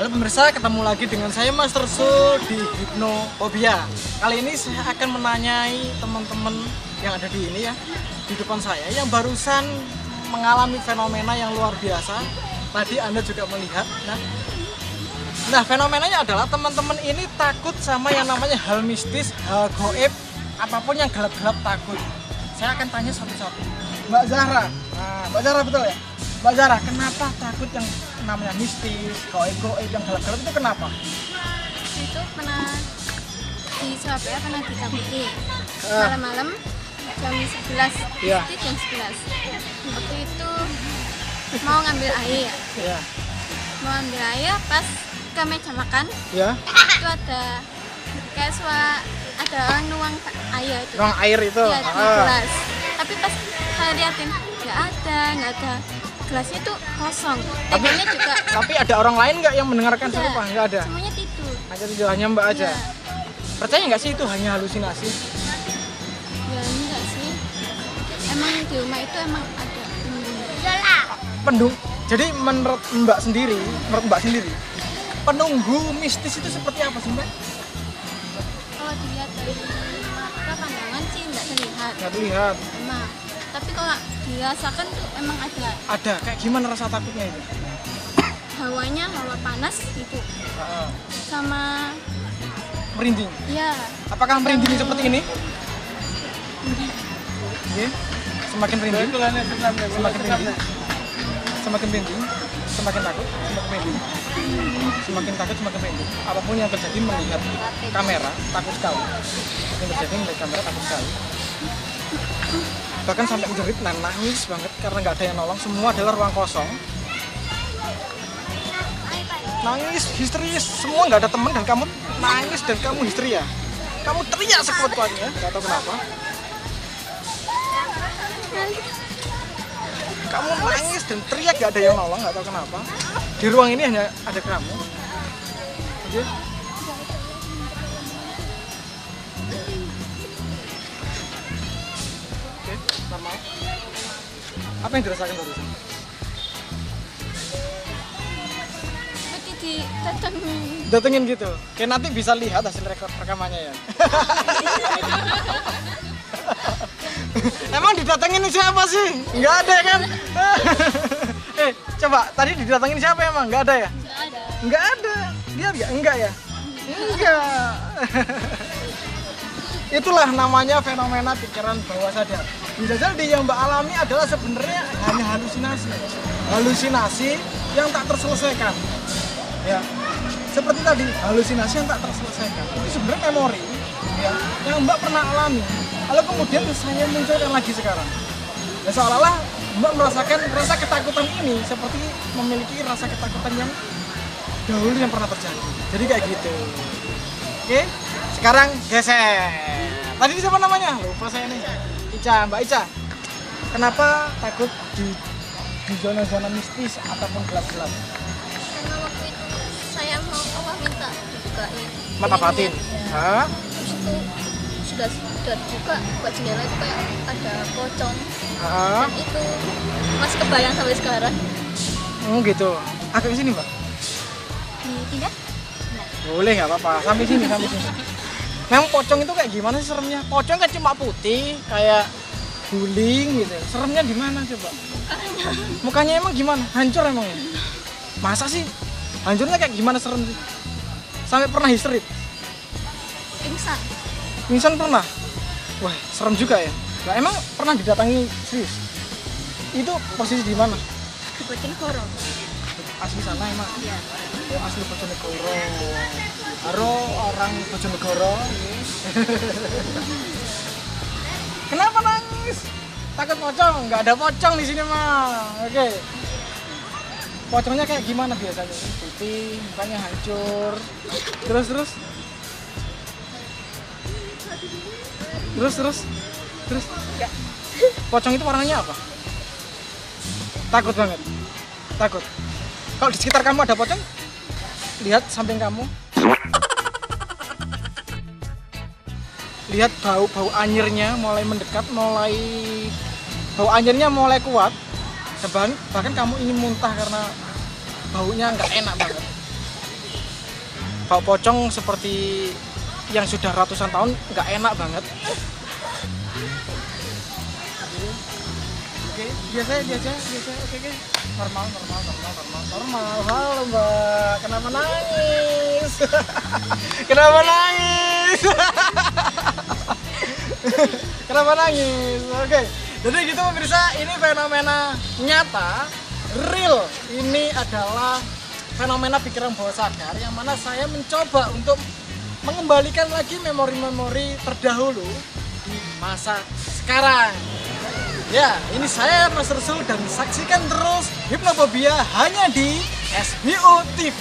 Halo pemirsa, ketemu lagi dengan saya Master Su di Hipnophobia. Kali ini saya akan menanyai teman-teman yang ada di ini ya, di depan saya, yang barusan mengalami fenomena yang luar biasa. Tadi Anda juga melihat. Nah, fenomenanya adalah teman-teman ini takut sama yang namanya hal mistis, hal goib, apapun yang gelap-gelap takut. Saya akan tanya satu-satu. Mbak Zahra, Mbak Zahra betul ya? Mbak Zahra, kenapa takut yang namanya mistis, goib-goib, yang gelap-gelap itu kenapa? Itu pernah di Surabaya pernah ditakuti malam-malam jam 11 Iya. itu jam 11 waktu itu mau ngambil air Ya. mau ambil air pas ke meja makan Ya. itu ada kayak ada orang nuang air itu Ruang air itu. ya, di gelas, tapi pas saya liatin nggak ada gelasnya tuh kosong, teganya juga Tapi ada orang lain nggak yang mendengarkan ada. serupa? Nggak ada. Semuanya tidur. Hanya tidak hanya Mbak aja. Ya. Percaya nggak sih itu hanya halusinasi? Ya enggak sih, emang di rumah itu emang ada Jadi menurut Mbak sendiri, penunggu mistis itu seperti apa sih Mbak? kalau dilihat dari mata pandangan sih enggak terlihat Nggak terlihat. emang, tapi kalau dirasakan tuh emang ada Ada. Kayak gimana rasa takutnya itu? hawanya, hawa panas gitu sama Merinding. ya Apakah merinding seperti ini? Iya. Semakin merinding. Semakin merinding. Semakin takut, semakin merinding. Semakin takut, semakin merinding. Apapun yang terjadi melihat kamera, takut sekali. Yang terjadi melihat kamera, takut sekali. Bahkan sampai menjerit, nangis banget karena nggak ada yang nolong. Semua adalah ruang kosong. Nangis, histeris, semua nggak ada teman dan kamu nangis dan kamu histeria. Kamu teriak sekuat-kuatnya, nggak tahu kenapa. Kamu nangis dan teriak gak ada yang nolong, nggak tahu kenapa. Di ruang ini hanya ada kamu. Oke? Oke, normal. Apa yang dirasakan barusan? seperti didatengin. Datengin gitu. Oke, nanti bisa lihat hasil rekamannya ya. Emang didatengin siapa sih? Nggak ada kan? Coba tadi didatengin siapa emang? Nggak ada ya? Nggak ada. Lihat nggak? Enggak ya? Enggak. Itulah namanya fenomena pikiran bawah sadar. Bisa jadi yang Mbak alami adalah sebenarnya hanya halusinasi. Halusinasi yang tak terselesaikan. Ya. Seperti tadi, halusinasi yang tak terselesaikan. Itu sebenarnya memori ya, yang Mbak pernah alami. Lalu kemudian saya munculkan lagi sekarang. Ya, seolah-olah Mbak merasakan rasa ketakutan ini seperti memiliki rasa ketakutan yang dahulu yang pernah terjadi. Jadi kayak gitu. Oke, sekarang geser. Tadi siapa namanya? Lupa saya nih. Ica, Mbak Ica. Kenapa takut di zona-zona mistis ataupun gelap-gelap? Karena waktu itu saya mau Allah minta dibukain Mata batin. Hah? terus itu sudah dibuka, buka jendela itu kayak ada pocong. Hah? Dan itu masih kebayang sampai sekarang. Oh gitu. Agak ke sini Mbak. Dipindah? Boleh nggak apa-apa. Sampai sini, sampai sini. Memang pocong itu kayak gimana sih seremnya? Pocong kan cuma putih, kayak guling gitu. Seremnya di mana coba? Mukanya emang gimana? Hancur emang ya? Masa sih? Hancurnya kayak gimana serem sih? Sampai pernah histeris? Pingsan. Pingsan pernah? Wah, serem juga ya. Nah, emang pernah didatangi serius? Itu posisi di mana? Di Bojonegoro. Asli sana emang? Iya. Oh, asli Bojonegoro. Halo orang Bojonegoro. Kenapa nangis? Takut pocong? Nggak ada pocong di sini mah. Oke. Pocongnya kayak gimana biasanya? Putih, mukanya hancur. Terus. Ya. Pocong itu warnanya apa? Takut banget. Takut. Kalau di sekitar kamu ada pocong, lihat samping kamu. Lihat bau anyirnya mulai mendekat, bau anyirnya mulai kuat. Bahkan kamu ingin muntah karena baunya nggak enak banget. bau pocong seperti yang sudah ratusan tahun nggak enak banget. Oke, biasa. Oke. Normal. Halo Mbak, kenapa nangis? Kenapa nangis? Kenapa nangis? Oke, jadi gitu pemirsa, ini fenomena nyata, real. Ini adalah fenomena pikiran bawah sadar yang mana saya mencoba untuk mengembalikan lagi memori-memori terdahulu di masa sekarang. Ya, ini saya Mas Rasul dan saksikan terus Hipnophobia hanya di SBO TV.